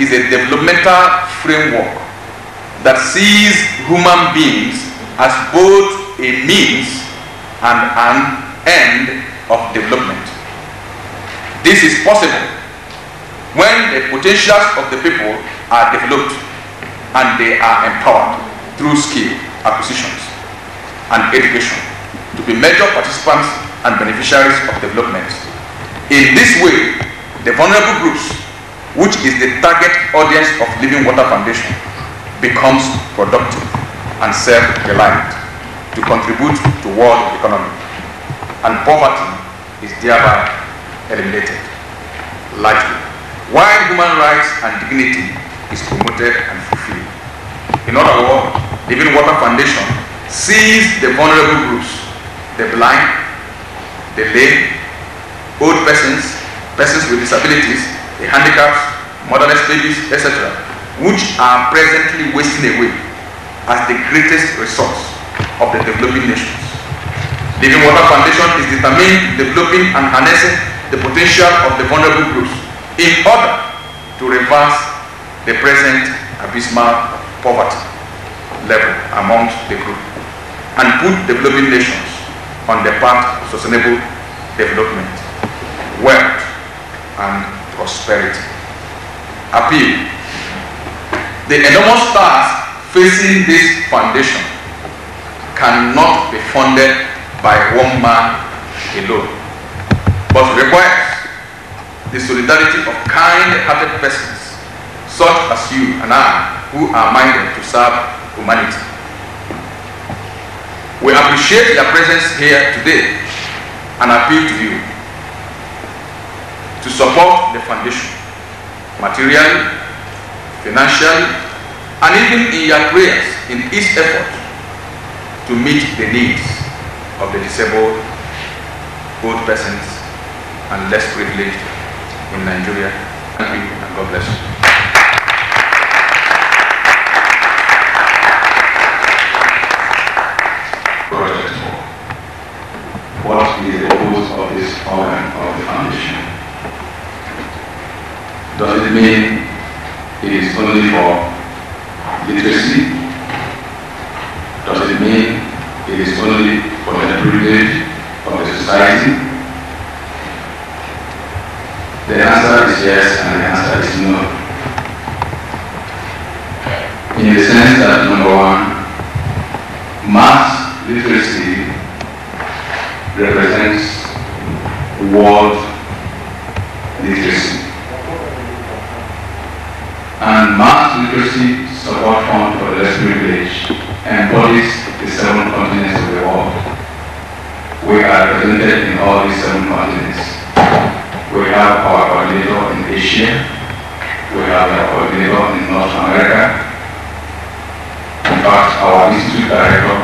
is a developmental framework that sees human beings as both a means and an end of development. This is possible when the potentials of the people are developed and they are empowered through skill acquisitions and education to be major participants and beneficiaries of development. In this way, the vulnerable groups, which is the target audience of Living Water Foundation, becomes productive and self-reliant to contribute to world economy, and poverty is thereby eliminated largely, while human rights and dignity is promoted and fulfilled. In other words, Living Water Foundation sees the vulnerable groups, the blind, the lame, old persons, persons with disabilities, the handicapped, motherless babies, etc., which are presently wasting away as the greatest resource of the developing nations. Living Water Foundation is determined developing and harnessing the potential of the vulnerable groups in order to reverse the present abysmal poverty level amongst the group and put developing nations on the path of sustainable development, wealth, and prosperity. Appeal. The enormous task facing this foundation cannot be funded by one man alone, but requires the solidarity of kind-hearted persons such as you and I, who are minded to serve humanity. We appreciate your presence here today and appeal to you to support the foundation materially, financially, and even in your prayers in its effort to meet the needs of the disabled, old persons, and less privileged in Nigeria. Thank you, and God bless you. What is the purpose of this organ of the foundation? Does it mean it is only for literacy? Does it mean it is only for the privilege of the society? The answer is yes, and the answer is no. In the sense that, number one, mass literacy represents world literacy. And mass literacy support fund for the less privileged embodies the 7 continents of the world. We are represented in all these 7 continents. We have our coordinator in Asia. We have our coordinator in North America. In fact, our institute director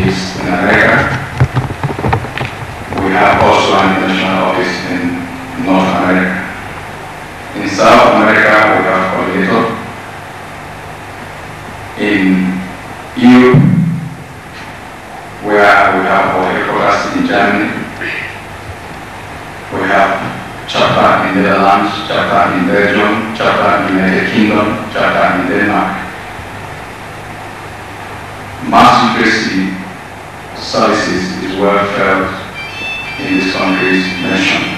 is in America. We have also an international office in North America. In South America, we have coordinator. In Europe, where we have our headquarters in Germany, we have chapter in Netherlands, chapter in Belgium, chapter in the United Kingdom, chapter in Denmark. Mass literacy services is well felt in these countries mentioned.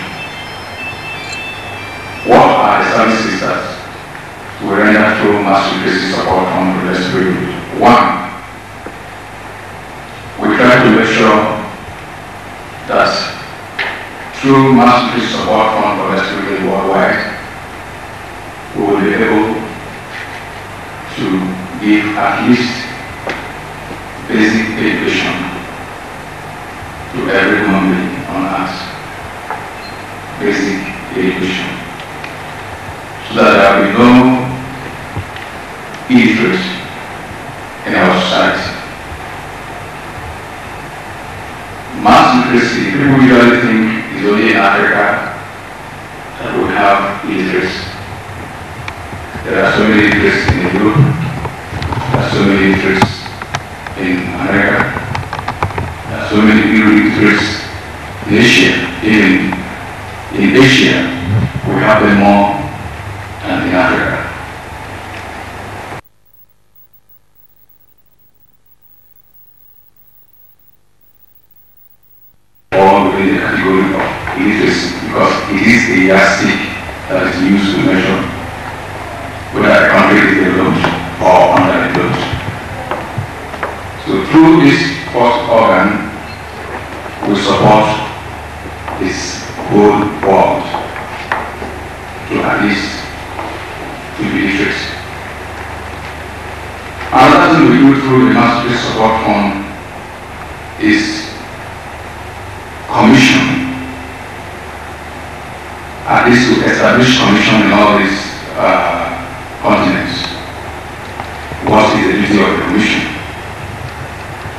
What are the services that we render through mass literacy support fund for less privileged? 1, we try to make sure that through mass literacy support fund for less privileged worldwide, we will be able to give at least basic education to every human being on earth. Basic education. So that there will be no illiterate in our society. Mass literacy, people usually think is only in Africa that we have illiteracy. There are so many illiterates in Europe, there are so many illiterates in America, there are so many illiterates in Asia. Even in Asia, we have them more than in Africa. literacy, because it is the yardstick that is used to measure whether a country is developed or underdeveloped. So through this first organ, we support this whole world to at least to be literate. Another thing we do through the Mastery Support Fund is commission. At least to establish commission in all these continents. What is the duty of the commission?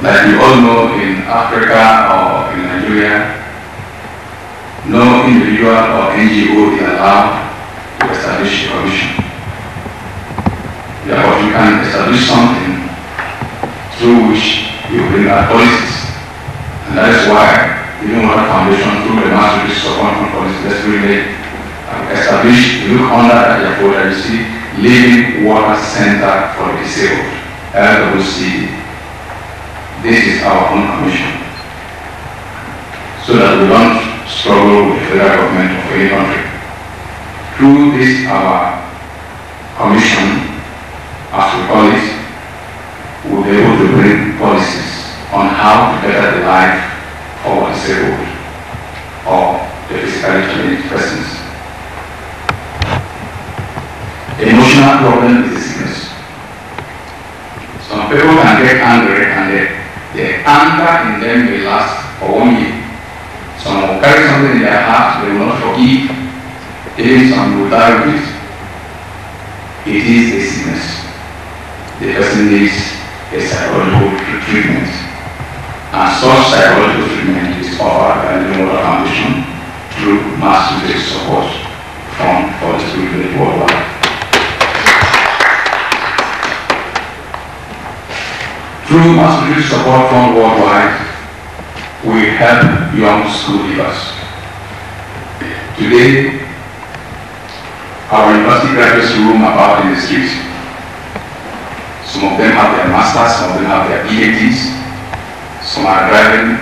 Like you all know, in Africa or in Nigeria, no individual or NGO is allowed to establish a commission. Therefore, you can establish something through which you bring out policies. And that is why even Water Foundation, through the Mastery Support Fund policy, let's really establish, look under that folder, you see, Living Water Center for the Disabled, LWC. This is our own commission, so that we don't struggle with the federal government of any country. Through this, our commission, as we call it, we'll be able to bring policies on how to better the life of our disabled or the physically challenged persons. Emotional problem is a sickness. Some people can get angry and the anger in them will last for 1 year. Some will carry something in their heart, they will not forgive. Even some will die with it. It is a sickness. The person needs a psychological treatment. And such psychological treatment is offered by the Water Foundation through Mastery Support Fund for the Disabled worldwide. Through Mastery Support Fund worldwide, we help young school leavers. Today, our university graduates roam about in the streets. Some of them have their masters, some of them have their PhDs, some are driving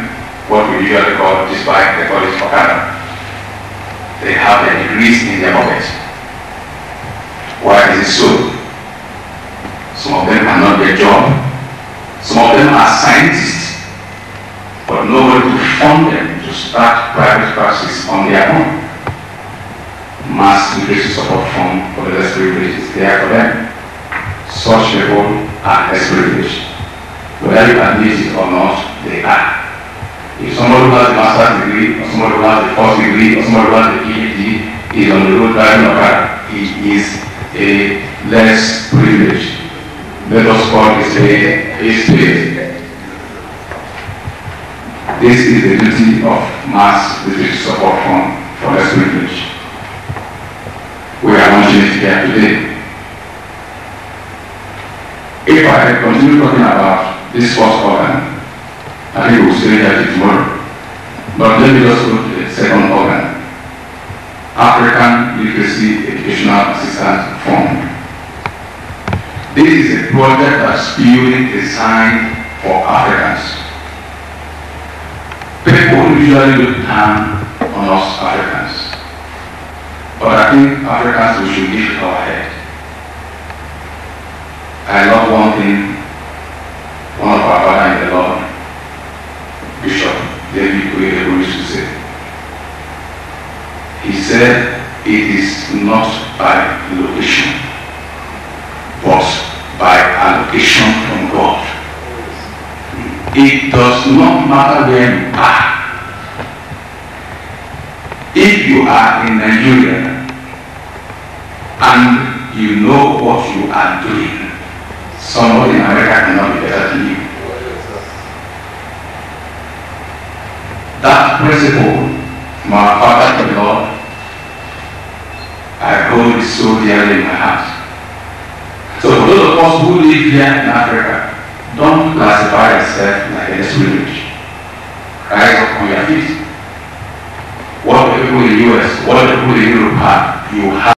what we usually call this bike, they call it Okada. They have their degrees in their pockets. Why is it so? Some of them cannot get a job. Some of them are scientists, but nobody will fund them to start private practice on their own. Mass Literacy Support Fund for the less privileged is there for them. Such people are less privileged. Whether you admit it or not, they are. If somebody who has a master's degree, or somebody who has a first degree, or somebody who has a PhD is on the road driving a car, he is a less privileged. Let us call this a state. This is the duty of Mass Literacy Support Fund for less privilege. We are launching it here today. If I continue talking about this first organ, I think we'll stay here till tomorrow. But let me just go to the second organ, African Literacy Educational Assistance Fund. This is a project that's purely designed for Africans. People usually look down on us Africans. But I think Africans, we should lift our head. I love one thing, one of our father in the Lord, Bishop David Oyedepo used to say. He said, it is not by location, but by allocation from God. It does not matter where you are. If you are in Nigeria and you know what you are doing, somebody in America cannot be better than you. That principle, my Father in the Lord, I hold it so dearly in my heart. So for those of us who live here in Africa, don't classify yourself like a less privileged. Rise up on your feet. What the people in the US, what the people in Europe have, you have.